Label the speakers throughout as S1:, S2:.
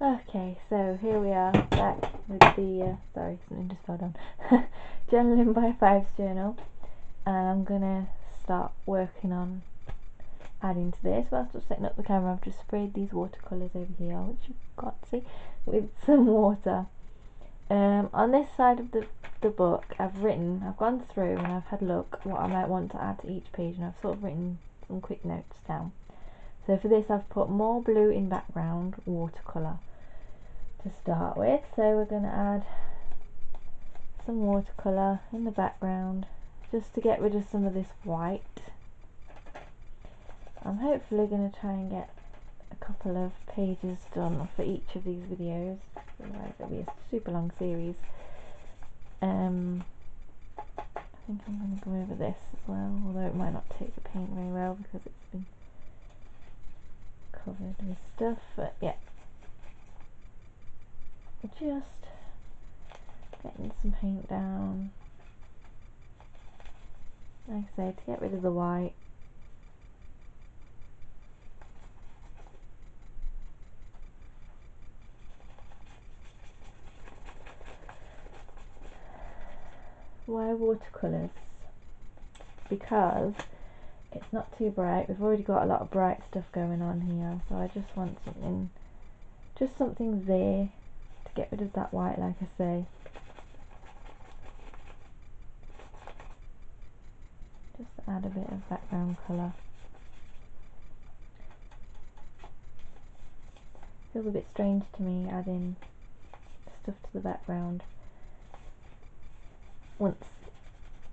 S1: Okay, so here we are back with the, sorry, something just fell down, Journaling by Fives journal, and I'm gonna start working on adding to this. Whilst I'm setting up the camera, I've just sprayed these watercolours over here, which you can't see, with some water. On this side of the book, I've gone through and I've had a look what I might want to add to each page, and I've sort of written some quick notes down. So for this I've put more blue in background, watercolour to start with, so we're going to add some watercolour in the background just to get rid of some of this white. I'm hopefully going to try and get a couple of pages done for each of these videos, otherwise it'll be a super long series. I think I'm going to go over this as well, although it might not take the paint very well because it's been covered with stuff, but yeah, just getting some paint down, like I say, to get rid of the white. Why watercolours? Because it's not too bright. We've already got a lot of bright stuff going on here, so I just want something there to get rid of that white, like I say. Just add a bit of background colour. Feels a bit strange to me adding stuff to the background once,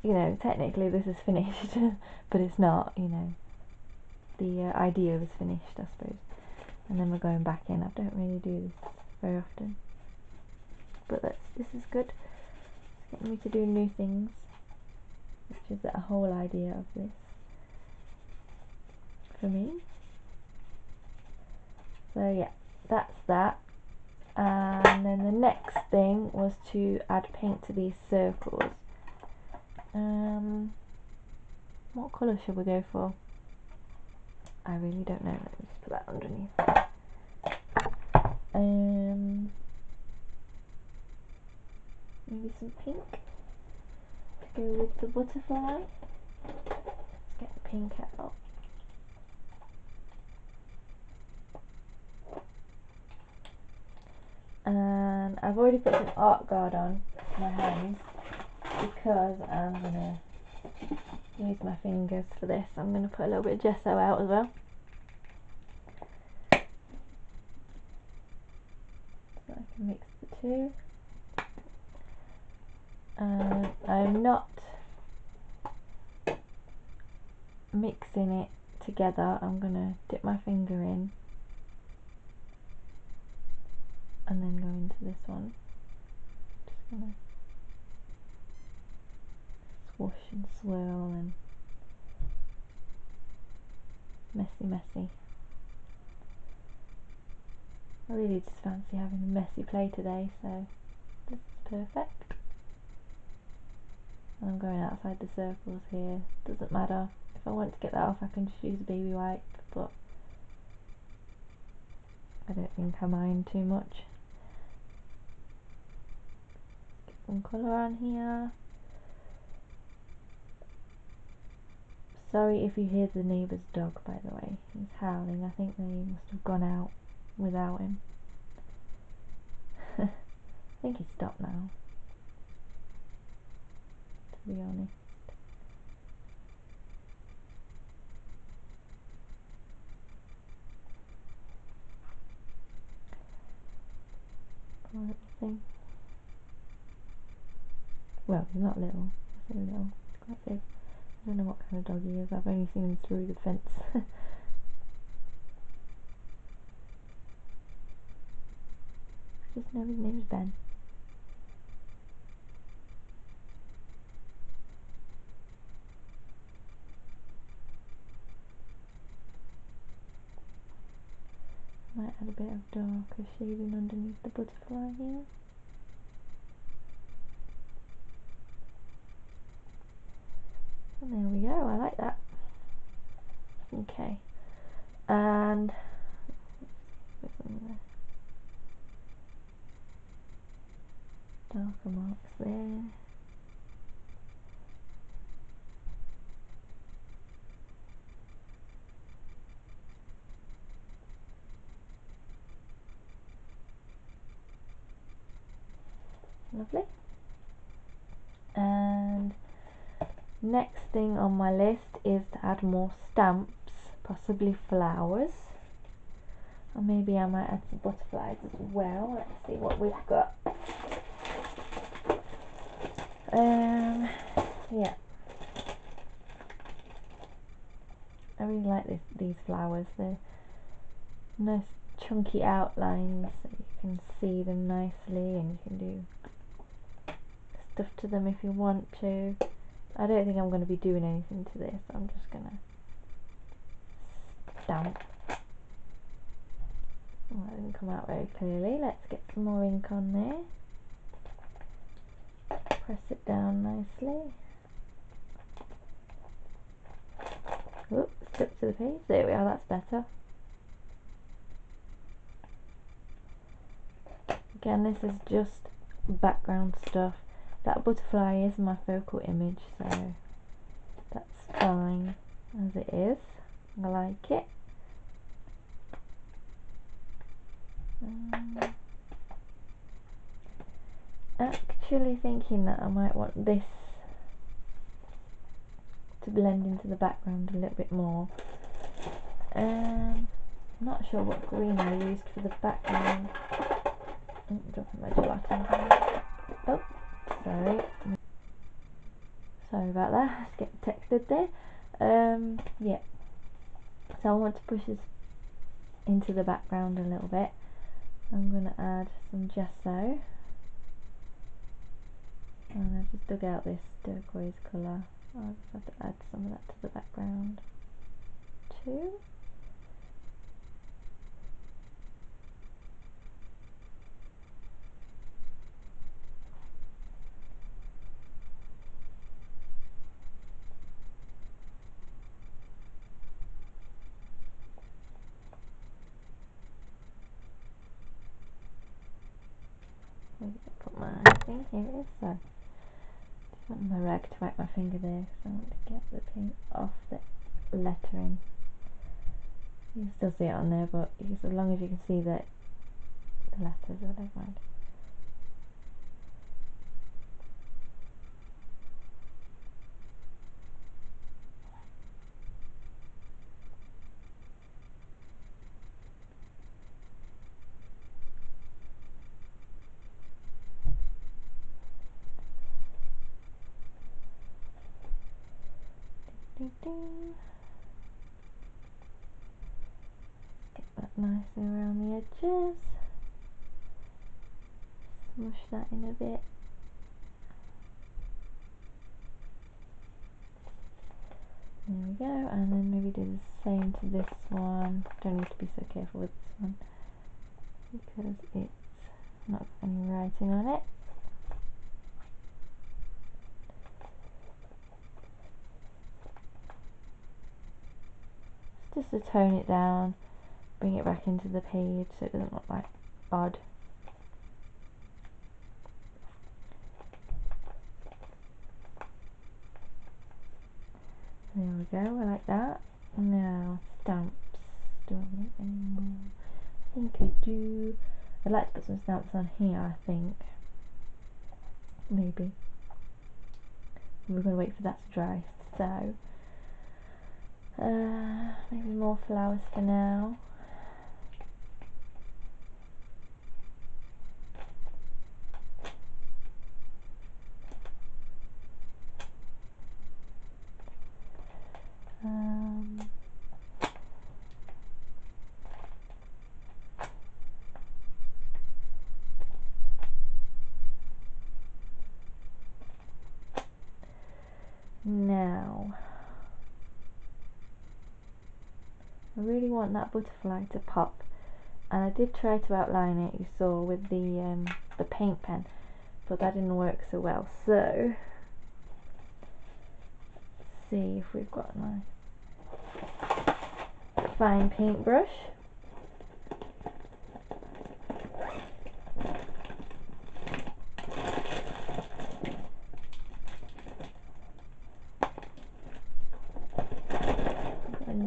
S1: you know, technically this is finished, but it's not, you know. The idea is finished, I suppose. And then we're going back in. I don't really do this very often, but this is good. It's getting me to do new things, which is the whole idea of this for me. So yeah, that's that. And then the next thing was to add paint to these circles. What colour should we go for? I really don't know. Let me just put that underneath. Maybe some pink to go with the butterfly. Let's get the pink out. And I've already put some art guard on my hands because I'm gonna use my fingers for this. I'm gonna put a little bit of gesso out as well, so I can mix the two. I'm not mixing it together. I'm gonna dip my finger in and then go into this one. Just gonna swoosh and swirl and messy. I really just fancy having a messy play today, so this is perfect. And I'm going outside the circles here. Doesn't matter. If I want to get that off, I can just use a baby wipe, but I don't think I mind too much. Get some colour on here. Sorry if you hear the neighbour's dog, by the way. He's howling. I think they must have gone out without him. I think he's stopped now, to be honest. Poor little thing. Well, he's not little. I say little. He's quite big. I don't know what kind of dog he is. I've only seen him through the fence. Just know his name is Ben. Might add a bit of darker shading underneath the butterfly here. And there we go, I like that. Okay, and darker marks there. Lovely. And next thing on my list is to add more stamps, possibly flowers, or maybe I might add some butterflies as well. Let's see what we've got. Yeah, I really like these flowers. They're nice chunky outlines so you can see them nicely, and you can do stuff to them if you want to. I don't think I'm going to be doing anything to this. I'm just going to stamp. Oh, that didn't come out very clearly. Let's get some more ink on there. Press it down nicely. Oops, stuck to the page. There we are, that's better. Again, this is just background stuff. That butterfly is my focal image, so that's fine as it is. I like it. Actually thinking that I might want this to blend into the background a little bit more. Not sure what green I used for the background. Oh, dropping my gelatin. Oh, sorry. Sorry about that. Just getting texted there. Yeah. So I want to push this into the background a little bit. I'm going to add some gesso. And I've just dug out this turquoise colour. I'll just have to add some of that to the background too. Where did I put my thing? Here it is. So, just want my rag to wipe my finger there because I want to get the paint off the lettering. You can still see it on there, but as long as you can see the letters, I don't mind. Ding, ding. Get that nicely around the edges. Smush that in a bit. There we go, and then maybe do the same to this one. Don't need to be so careful with this one because it's not got any writing on it. Just to tone it down, bring it back into the page so it doesn't look like odd. There we go, I like that. Now, stamps. Do I want any more? I think I do. I'd like to put some stamps on here, I think. Maybe. We're going to wait for that to dry. So, maybe more flowers for now. Now, I really want that butterfly to pop, and I did try to outline it, you saw, with the paint pen, but that didn't work so well. So, let's see if we've got a nice fine paintbrush.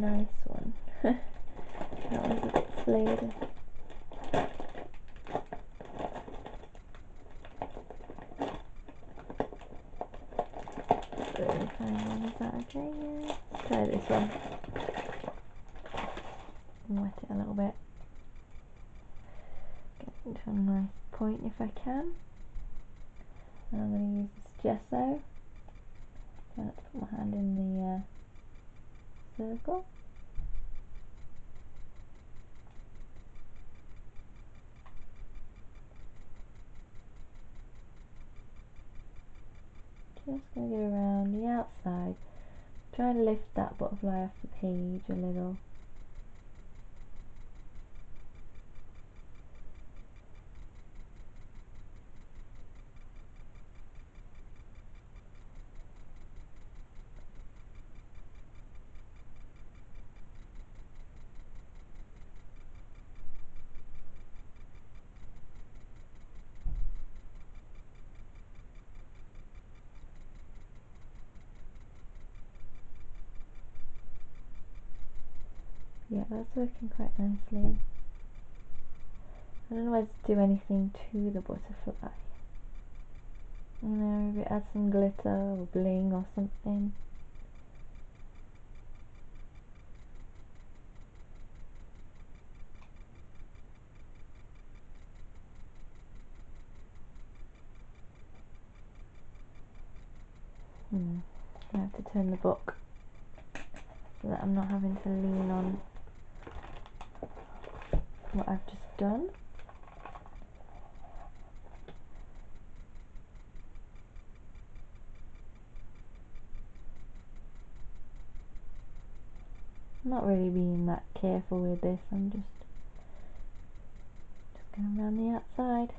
S1: nice one. That one's a bit flayed. Really fine one, is that okay? Yeah. Let's try this one. Wet it a little bit. Get it to a nice point if I can. And I'm going to use this gesso. Try not to put my hand in the circle. Just going to go around the outside. Try to lift that butterfly off the page a little. Yeah, that's working quite nicely. I don't know whether to do anything to the butterfly. You know, maybe add some glitter or bling or something. I have to turn the book so that I'm not having to lean on what I've just done. I'm not really being that careful with this, I'm just going around the outside.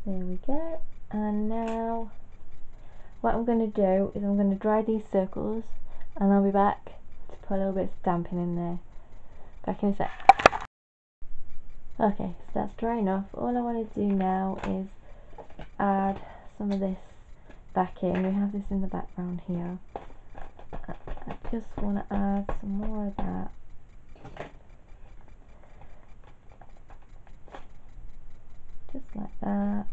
S1: There we go. And now what I'm going to do is I'm going to dry these circles and I'll be back to put a little bit of stamping in there. Back in a sec. Okay, so that's dry enough. All I want to do now is add some of this back in. We have this in the background here. I just want to add some more of that. Just like that.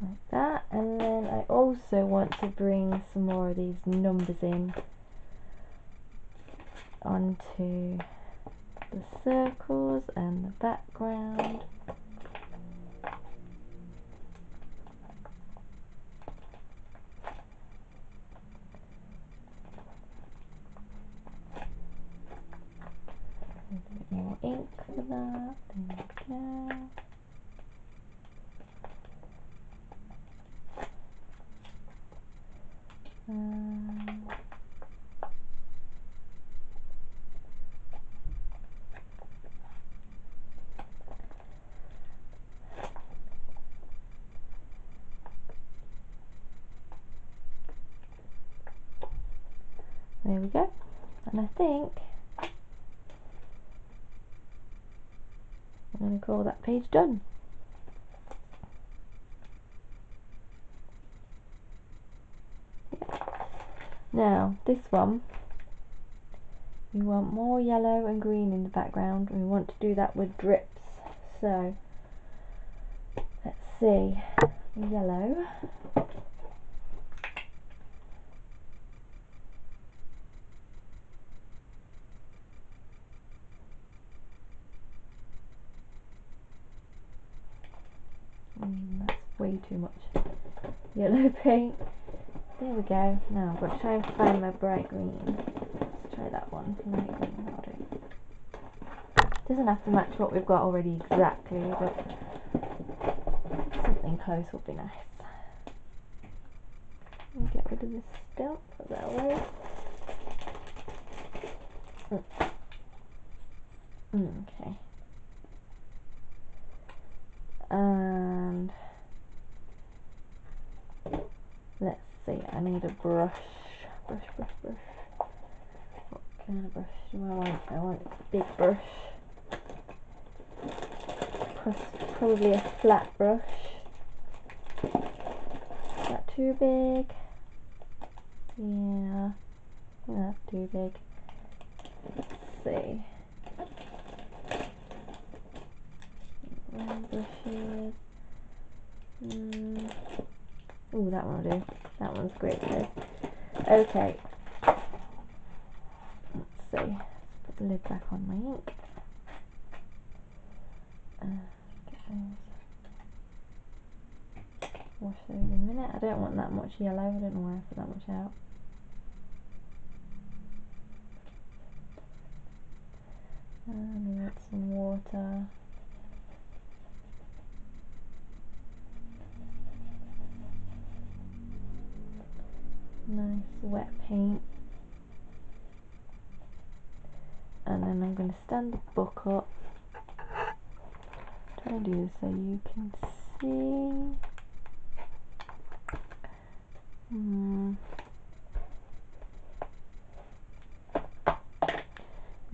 S1: Like that. And then I also want to bring some more of these numbers in onto the circles and the background. A bit more ink for that. There we go. There we go. And I think I'm going to call that page done. Now, this one, we want more yellow and green in the background. We want to do that with drips. So, let's see. Yellow. That's way too much yellow paint. There we go. Now I've got to try and find my bright green. Let's try that one. Light green, that'll do. Doesn't have to match what we've got already exactly, but something close would be nice. Get rid of this stump, put that away. Okay. And let's see, I need a brush. Brush. What kind of brush do I want? I want a big brush. Probably a flat brush. Is that too big? Yeah, I think that's too big. Let's see. Brushes. Oh, that one will do. That one's great too. Okay. Let's see. Let's put the lid back on my ink. Get those. Wash those in a minute. I don't want that much yellow. I don't know why I put that much out. And we want some water. Nice wet paint. And then I'm going to stand the book up. Try and do this so you can see.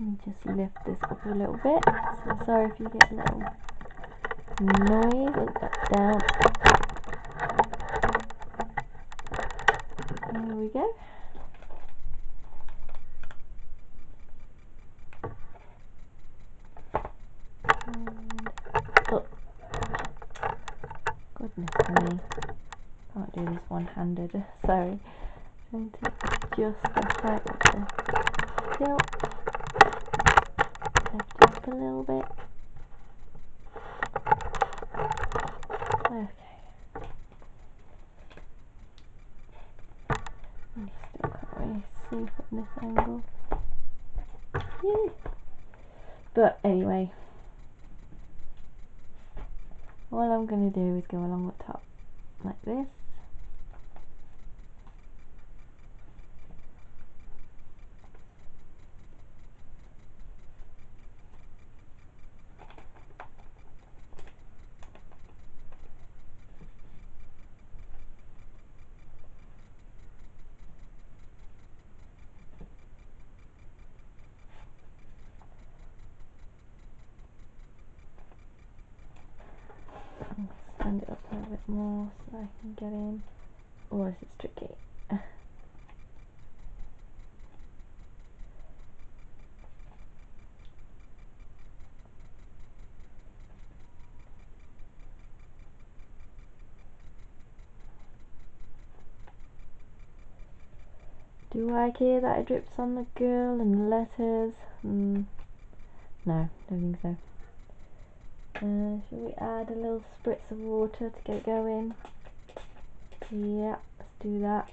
S1: Let me just lift this up a little bit. So sorry if you get a little noise. Look that down. There we go. Oh, goodness me. Can't do this one-handed. Sorry. Trying to adjust the height of the quilt. Lift it up a little bit. Okay. You still can't really see from this angle. Yay. But anyway, all I'm going to do is go along the top like this. Stand it up a little bit more so I can get in. Oh, this is tricky. Do I care that it drips on the girl and the letters? No, don't think so. Shall we add a little spritz of water to get it going? Yeah, let's do that.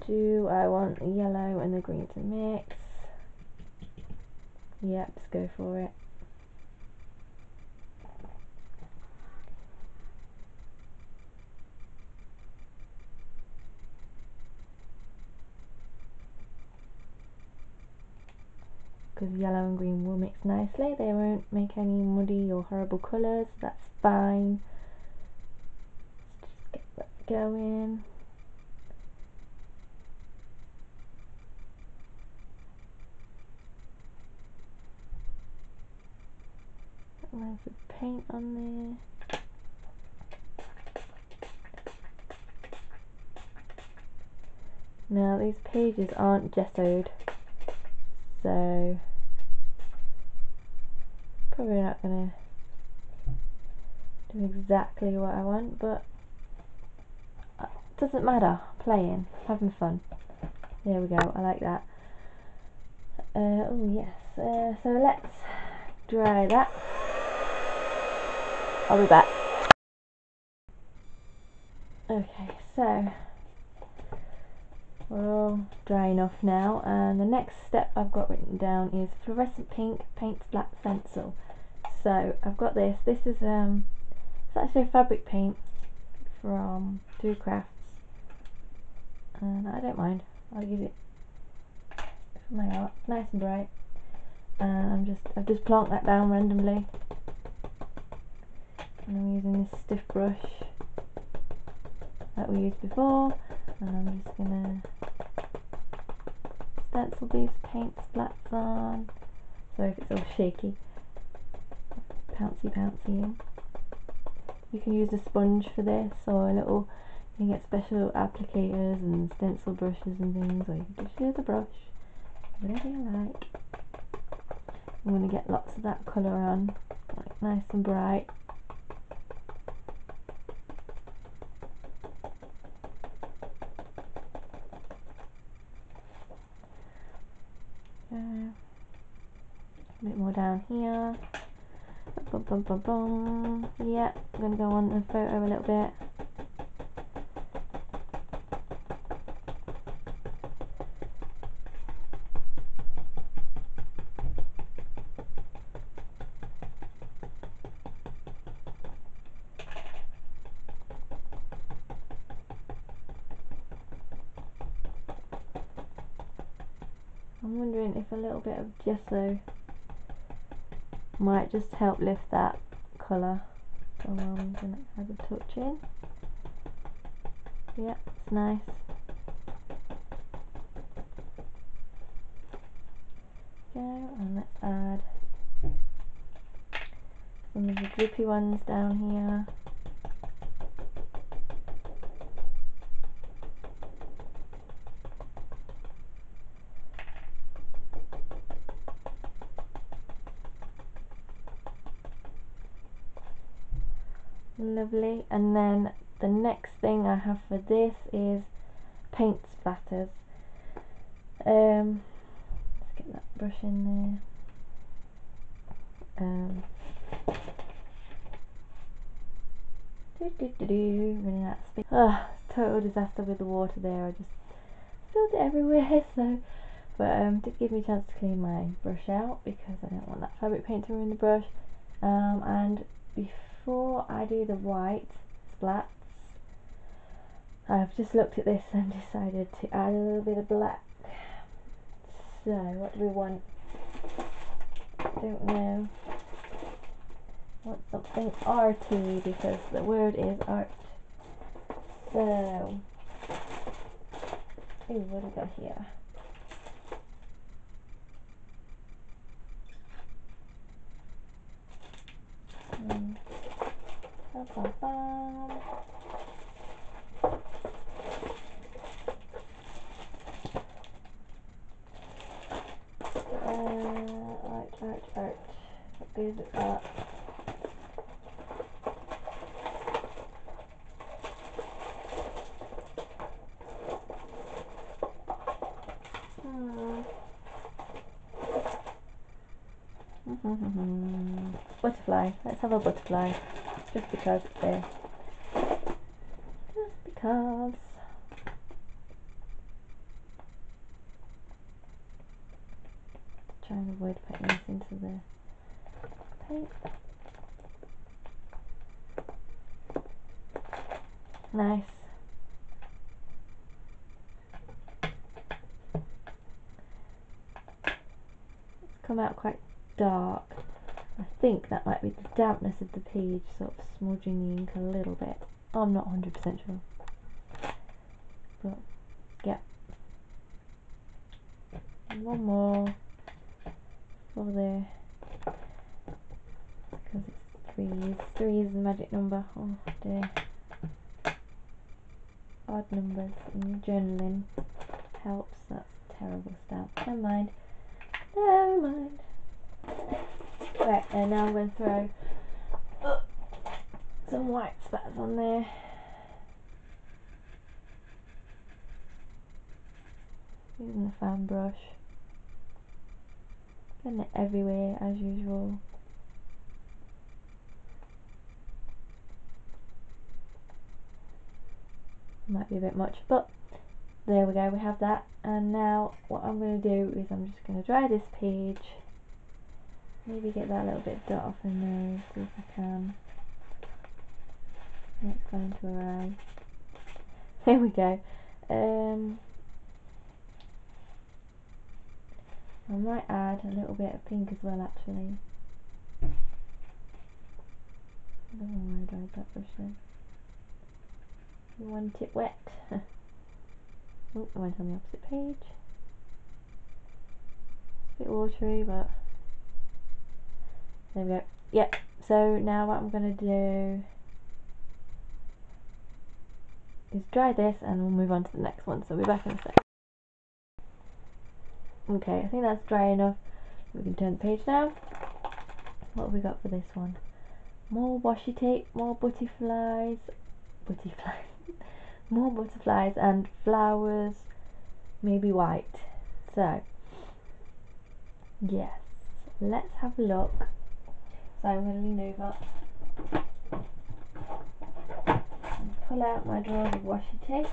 S1: Do I want the yellow and the green to mix? Yeah, let's go for it. Because yellow and green will mix nicely. They won't make any muddy or horrible colours. That's fine. Let's just get that going. Loads of paint on there. Now these pages aren't gessoed, so probably not going to do exactly what I want, but it doesn't matter. Playing, having fun. There we go, I like that. Oh yes, so let's dry that. I'll be back. Okay, so we're all dry enough now, and the next step I've got written down is fluorescent pink paint splat stencil. So I've got this. This is it's actually a fabric paint from Through Crafts, and I don't mind. I'll use it for my art. It's nice and bright, and I've just plonked that down randomly, and I'm using this stiff brush that we used before, and I'm just gonna stencil these paint splats on. Sorry if it's all shaky. Pouncy. You can use a sponge for this, or a little, you can get special applicators and stencil brushes and things, or you can just use a brush, whatever you like. I'm going to get lots of that colour on, like nice and bright. A bit more down here. Yeah, I'm going to go on the photo a little bit. I'm wondering if a little bit of gesso might just help lift that colour. So I'm going to add a touch in. Yeah, it's nice. Go, and let's add some of the drippy ones down here. Lovely. And then the next thing I have for this is paint splatters. Let's get that brush in there. Running out of space. Total disaster with the water there. I just spilled it everywhere. So, but did give me a chance to clean my brush out because I don't want that fabric paint to ruin the brush. And before I do the white splats, I've just looked at this and decided to add a little bit of black. So what do we want? Don't know. Want something arty because the word is art. So, what do we got here? Art. What goes with art? Butterfly. Let's have a butterfly. Just because it's there. Just because. Try and avoid putting this into the paint. Nice. It's come out quite dark. I think that might be the dampness of the page sort of smudging the ink a little bit. I'm not 100% sure. But, yeah. And one more for there. Because it's threes. Three is the magic number. Oh dear. Odd numbers in journaling helps. That's terrible stuff. Never mind. Right, and now I'm going to throw some white splatters on there. Using the fan brush. Getting it everywhere as usual. Might be a bit much, but there we go, we have that. And now what I'm going to do is I'm just going to dry this page, maybe get that little bit dot off the nose, see if I can. Let's go into her eye. There we go. I might add a little bit of pink as well actually. I don't know why I dried that brush then. You want it wet. Oh, I went on the opposite page. It's a bit watery, but there we go. Yep, so now what I'm going to do is dry this and we'll move on to the next one, so we'll be back in a sec. Okay, I think that's dry enough. We can turn the page now. What have we got for this one? More washi tape, more butterflies, more butterflies and flowers, maybe white. So, yes, let's have a look. So I'm going to lean over and pull out my drawers of washi tape.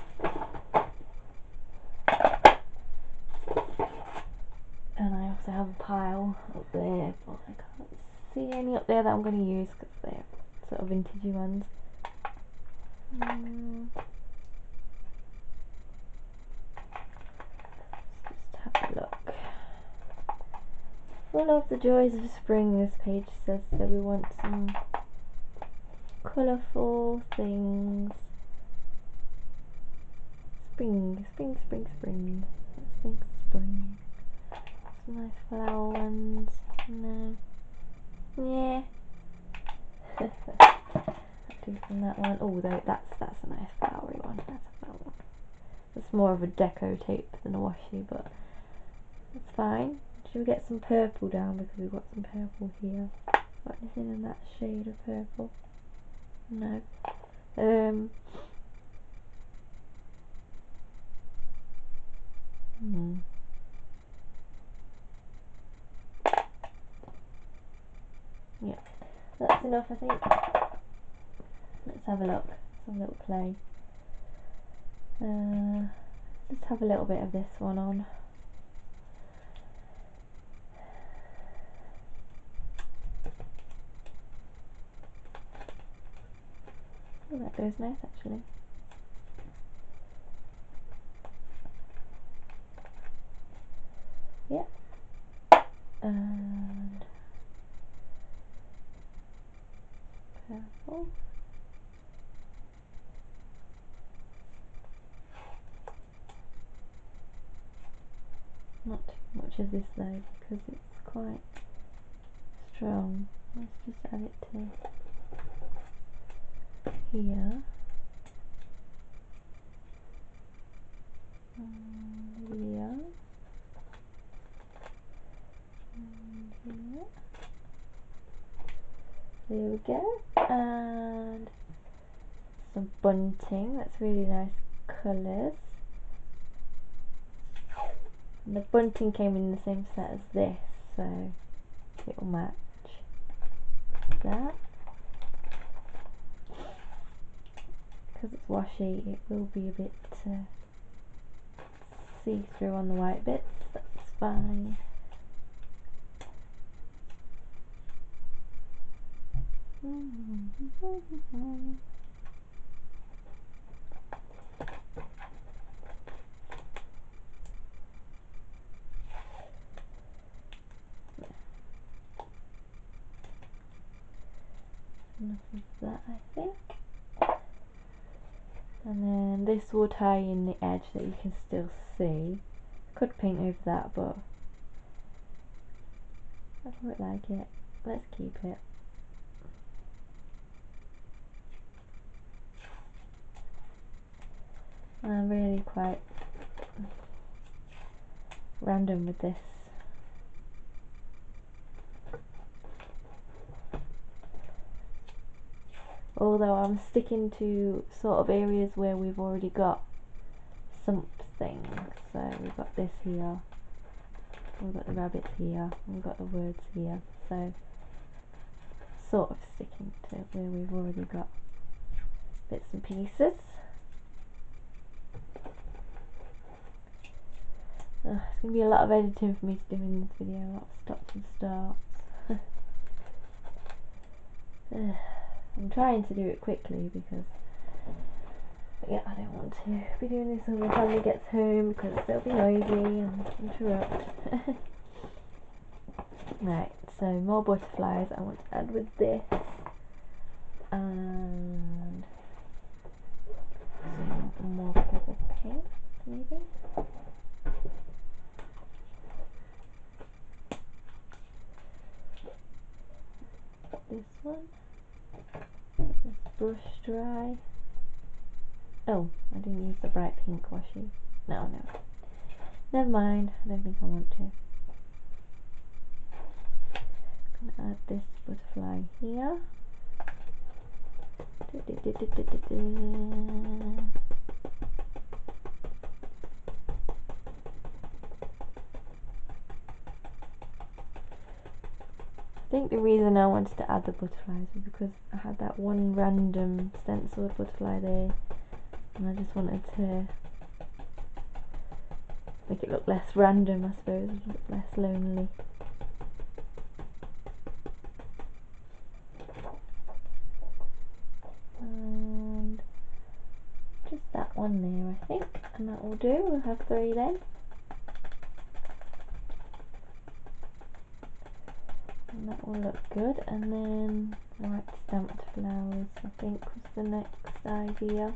S1: And I also have a pile up there, but I can't see any up there that I'm going to use because they're sort of vintagey ones. Let's just have a look. Full of the joys of spring, this page says, so we want some colourful things. Spring, spring, spring, spring. Let's think spring. Some nice flower ones. No. Yeah. Do from that one. Oh, that's a nice flowery one. That's a flower one. It's more of a deco tape than a washi, but that's fine. Should we get some purple down because we've got some purple here? Got anything in that shade of purple? No. Yeah, that's enough, I think. Let's have a look. Let's have a little play. Let's have a little bit of this one on. Oh, that goes nice actually. Yep. And purple. Not too much of this though because it's quite strong. Let's just add it to here. And here. And here. There we go. And some bunting. That's really nice colours. And the bunting came in the same set as this, so it will match that. Because it's washi, it will be a bit see-through on the white bits. That's fine. Enough of that, I think. And then this will tie in the edge that you can still see. Could paint over that, but I quite like it. Let's keep it. I'm really quite random with this. Although I'm sticking to sort of areas where we've already got something. So we've got this here, we've got the rabbits here, we've got the words here. So sort of sticking to where we've already got bits and pieces. It's going to be a lot of editing for me to do in this video, a lot of stops and starts. I'm trying to do it quickly because I don't want to be doing this when my family gets home because they'll be noisy and interrupt. Right, so more butterflies I want to add with this, and some more purple paint maybe. This one. This brush dry. Oh, I didn't use the bright pink washi. No. Never mind, I don't think I want to. I'm gonna add this butterfly here. I think the reason I wanted to add the butterflies was because I had that one random stenciled butterfly there, and I just wanted to make it look less random, I suppose, look less lonely. And just that one there, I think, and that will do. We'll have 3 then. And that will look good. And then white stamped flowers, I think, was the next idea.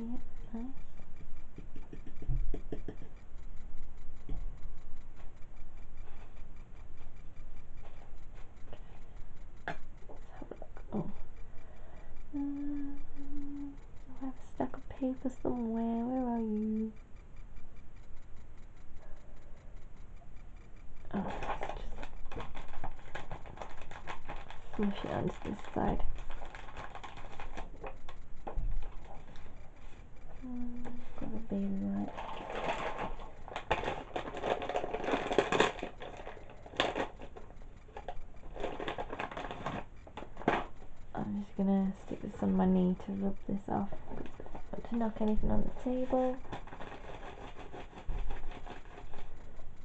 S1: Yeah, nice. Oh. I have a stack of paper somewhere. Where are you? Oh, just smush it onto this side. Got a baby white. I'm just gonna stick this on my knee to rub this off. Not to knock anything on the table.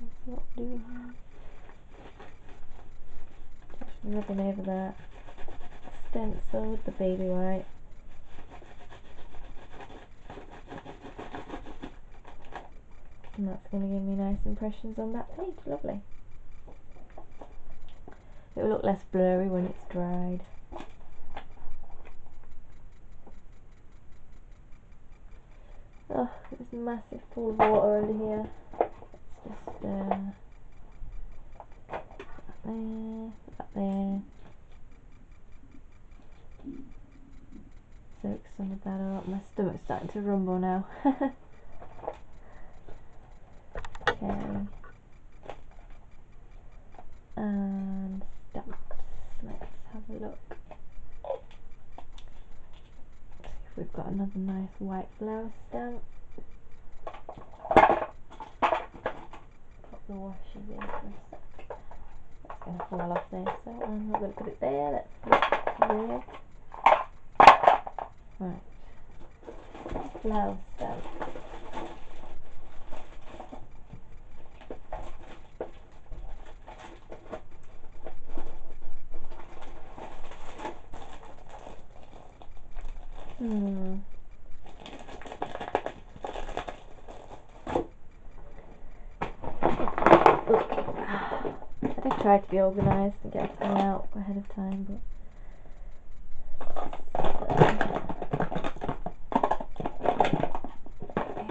S1: That's what I'm doing here. Just rubbing over that stencil with the baby white. And that's going to give me nice impressions on that page. Lovely. It will look less blurry when it's dried. Oh, there's a massive pool of water under here. Let's just put that there. Soak some of that up. My stomach's starting to rumble now. Okay. And stamps. Let's have a look. See if we've got another nice white flower stamp. Pop the washi in for a sec. It's going to fall off there, so I'm not going to put it there. Let's put it there. Right. Flower stamp. I did try to be organised and get everything out ahead of time, but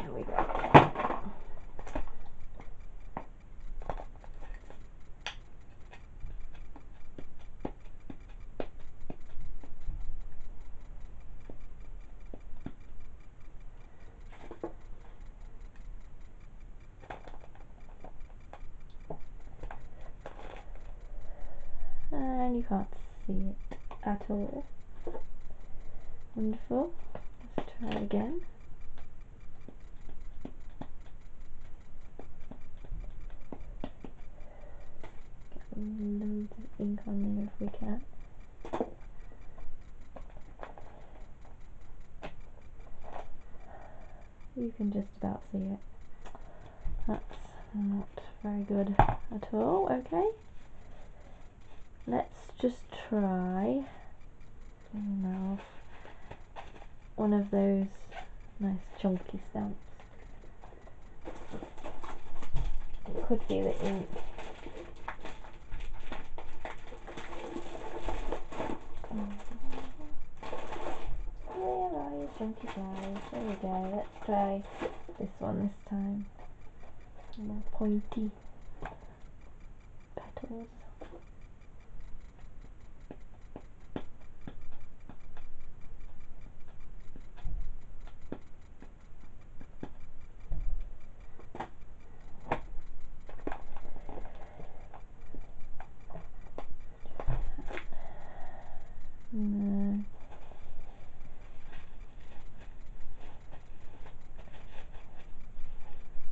S1: here we go. And you can't see it at all. Wonderful. Let's try it again. loads of ink on there if we can. You can just about see it. That's not very good at all. Okay, let's just try now one of those nice chunky stamps. It could be the ink. Where are you, chunky flowers? There we go. Let's try this one this time. More pointy petals. No.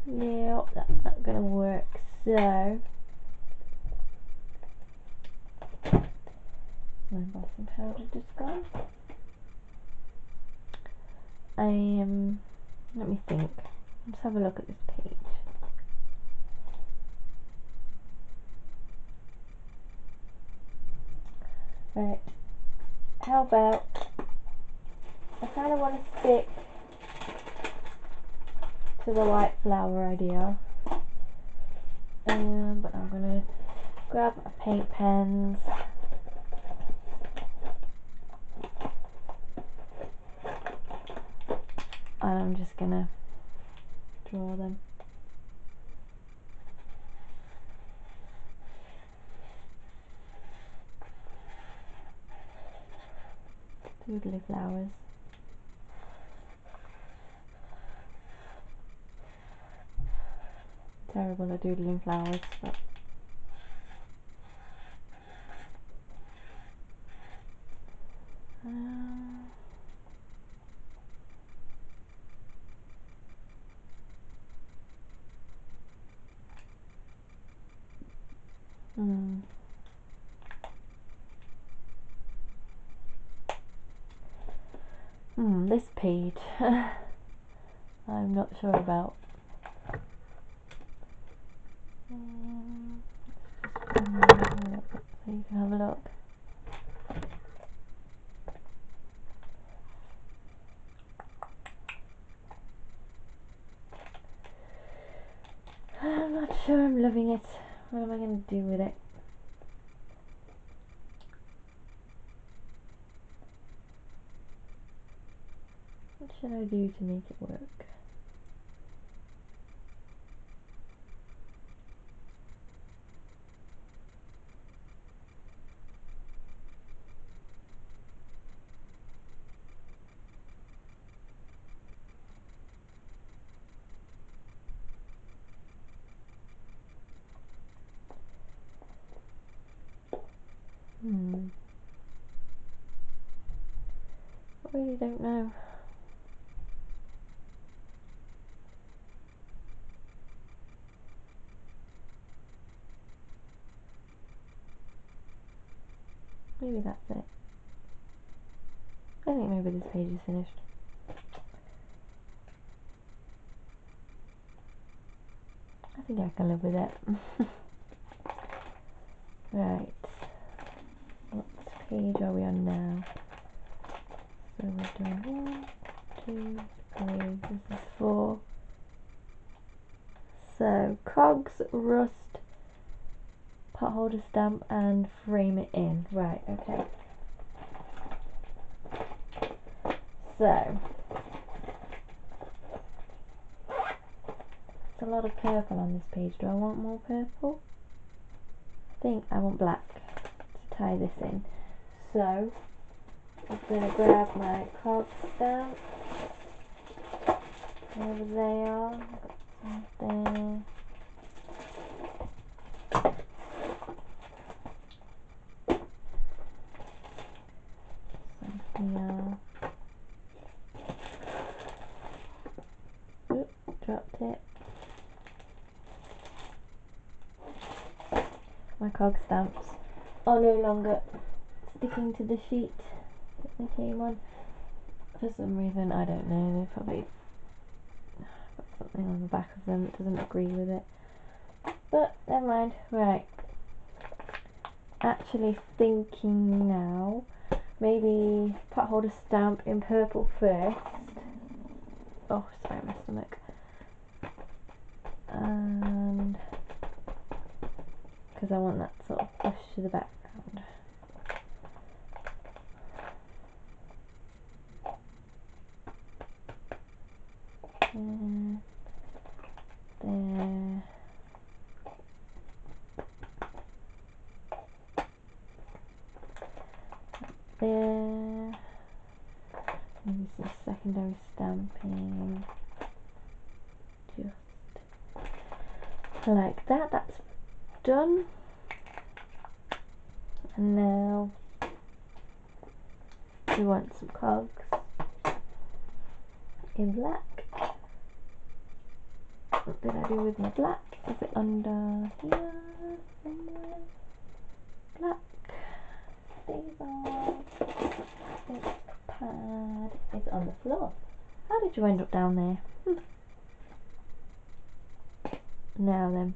S1: Nope, that's not going to work. So, my embossing powder just gone. Let me think. Let's have a look at this page. Right, how about, I kind of want to stick to the white flower idea, but I'm going to grab my paint pens and I'm just going to draw them. Doodly flowers. Terrible at doodling flowers, but this page I'm not sure about. So you can have a look. I'm not sure I'm loving it. What am I going to do with it? What should I do to make it work? I really don't know. Maybe that's it. I think maybe this page is finished. I think I can live with it. Right. What page are we on now? So we're doing 1, 2, 3. This is 4. So cogs, rust, potholder stamp, and frame it in. Right. Okay. So there's a lot of purple on this page. Do I want more purple? I think I want black to tie this in. So I'm going to grab my cog stamp, wherever they are. There. Some here. Oop, dropped it. my cog stamps are no longer sticking to the sheet that they came on. For some reason, I don't know, they probably put something on the back of them that doesn't agree with it. But never mind. Right. Actually thinking now, maybe potholder stamp in purple first. Oh, sorry, my stomach. And because I want that sort of push to the background. There. There. Maybe some secondary stamping. Just like that. That's done. And now we want some cogs in black. What did I do with my black? Is it under here somewhere? Black. These are. This pad is on the floor. How did you end up down there? Now then.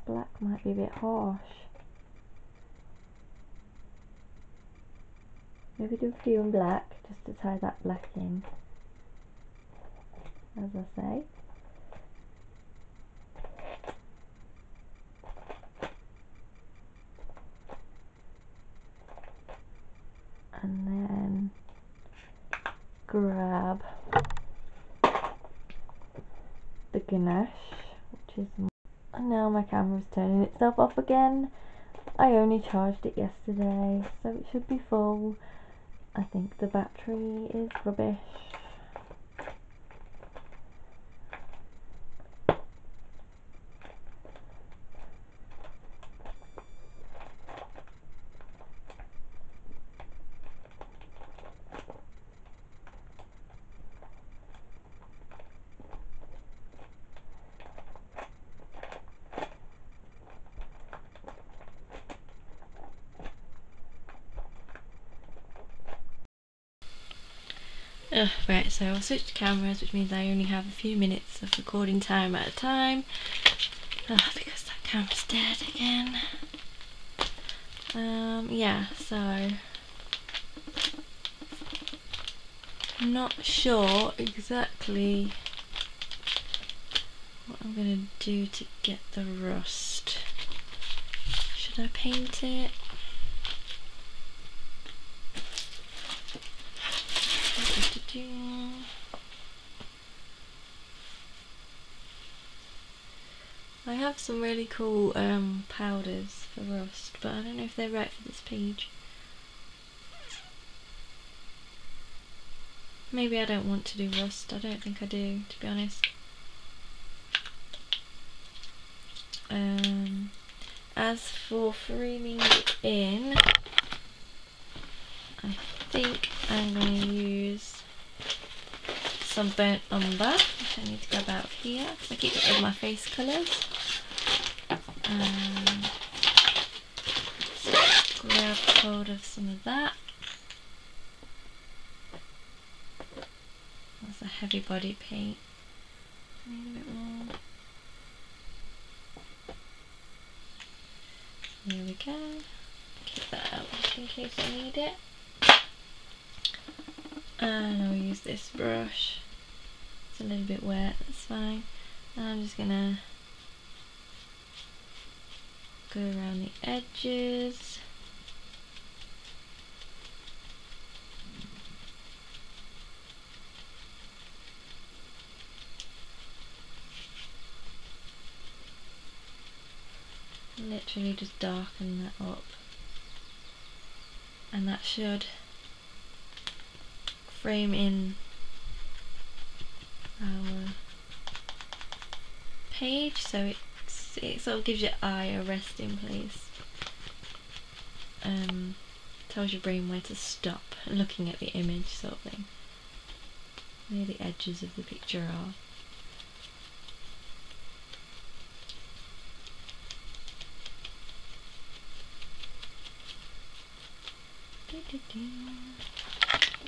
S1: Black might be a bit harsh. Maybe do a few in black just to tie that black in, as I say. And then grab the ganache, which is. And now my camera's turning itself off again. I only charged it yesterday, so it should be full. I think the battery is rubbish. Right, so I'll switch to cameras, which means I only have a few minutes of recording time at a time. Because that camera's dead again. Yeah, so I'm not sure exactly what I'm gonna do to get the rust. Should I paint it? I have some really cool powders for rust, but I don't know if they're right for this page. Maybe I don't want to do rust. I don't think I do, to be honest. As for framing it in, I think I'm going to use some burnt umber, which I need to grab out of here because I keep it with my face colours. So grab hold of some of that. That's a heavy body paint. I need a bit more. Here we go. Keep that out just in case I need it. And I'll use this brush. It's a little bit wet, that's fine. And I'm just gonna go around the edges. Literally just darken that up. And that should frame in our page, so it sort of gives your eye a resting place. Tells your brain where to stop looking at the image, sort of thing. Where the edges of the picture are.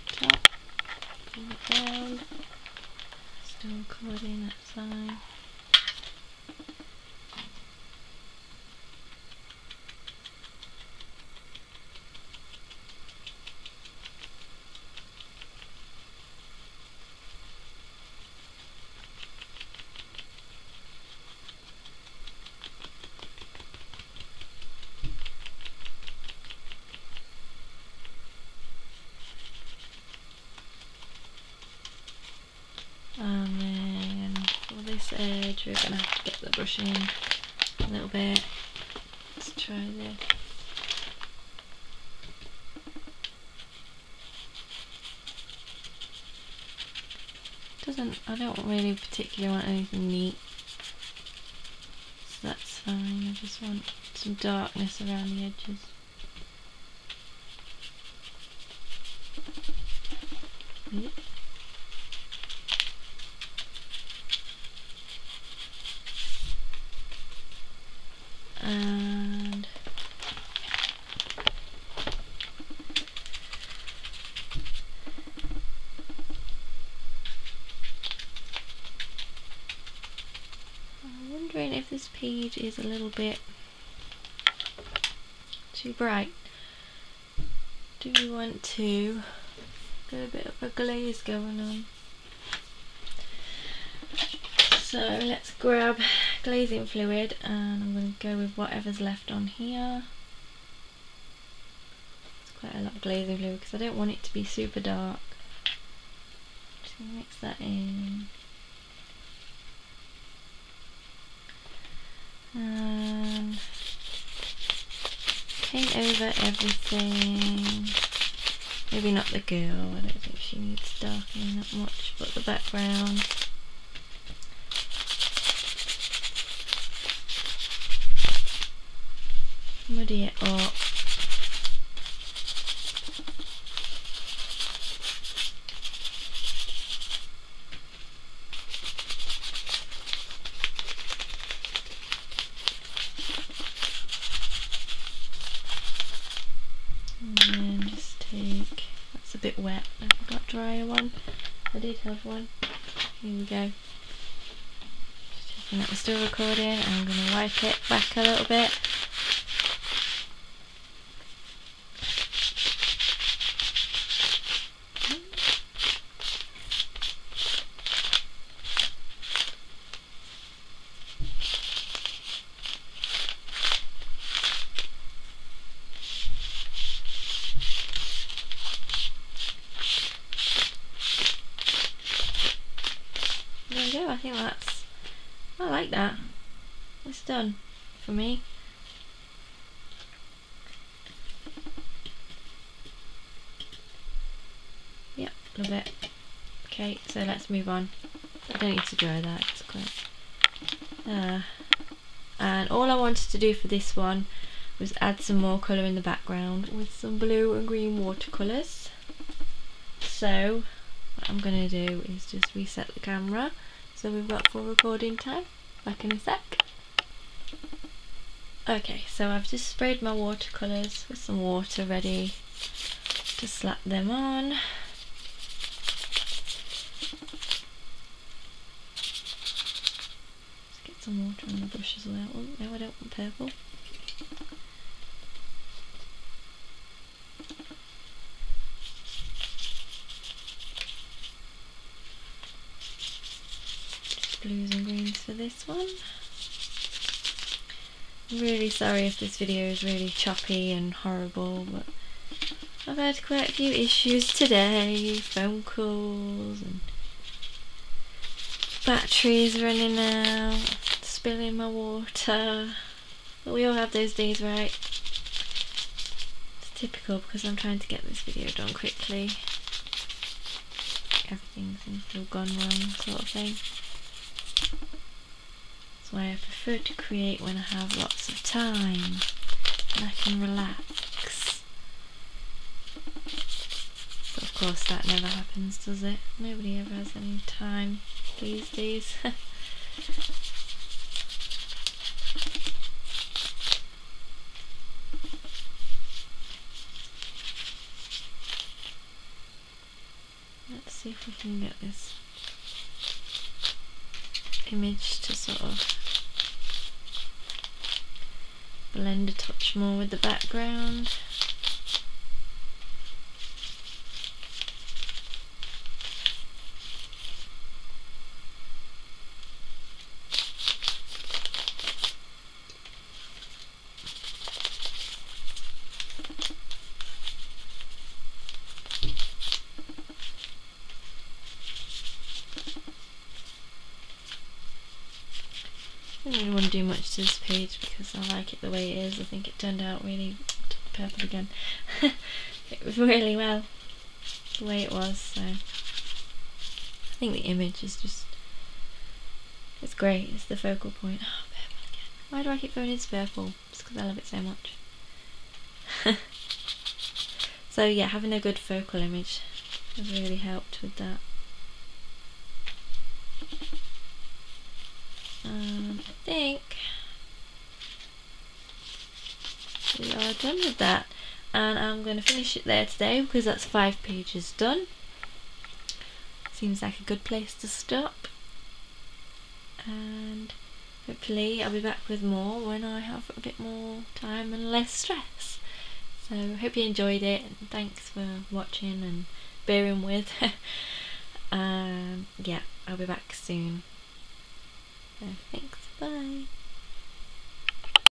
S1: Top, pull it down. Still recording, that's fine. And then for this edge we're going to have to get the brush in a little bit. Let's try this. I don't really particularly want anything neat, so that's fine. I just want some darkness around the edges. Yep. And I'm wondering if this page is a little bit too bright. Do we want to get a bit of a glaze going on? So let's grab glazing fluid and I'm going to go with whatever's left on here. It's quite a lot of glazing fluid because I don't want it to be super dark. Just going to mix that in. And paint over everything. Maybe not the girl, I don't think she needs darkening that much, but the background. Muddy it up. And then just take, that's a bit wet, I forgot drier one. I did have one. Here we go. Just checking that we're still recording. I'm going to wipe it back a little bit. There we go, I think I like that. It's done for me. Yep, love it. Okay, so let's move on. I don't need to dry that, it's quite... and all I wanted to do for this one was add some more colour in the background with some blue and green watercolours. So what I'm going to do is just reset the camera so we've got full recording time. Back in a sec. Okay, so I've just sprayed my watercolours with some water ready to slap them on. Let's get some water on the brush as well. Oh, no, I don't want purple. Blues and greens for this one. I'm really sorry if this video is really choppy and horrible, but I've had quite a few issues today, phone calls and batteries running out, spilling my water, but we all have those days, right? It's typical because I'm trying to get this video done quickly. Everything seems to have gone wrong, sort of thing. That's why I prefer to create when I have lots of time and I can relax. But of course that never happens, does it? Nobody ever has any time these days. Let's see if we can get this image to sort of blend a touch more with the background. I don't really want to do much to this page because I like it the way it is. I think it turned out really purple again. It was really well the way it was, so I think the image is just, it's great. It's the focal point. Oh, purple again. Why do I keep going into purple? It's because I love it so much. So yeah, having a good focal image has really helped with that. I think we are done with that, and I'm going to finish it there today because that's 5 pages done. Seems like a good place to stop, and hopefully I'll be back with more when I have a bit more time and less stress. So hope you enjoyed it, and thanks for watching and bearing with. Yeah, I'll be back soon. So thanks, bye.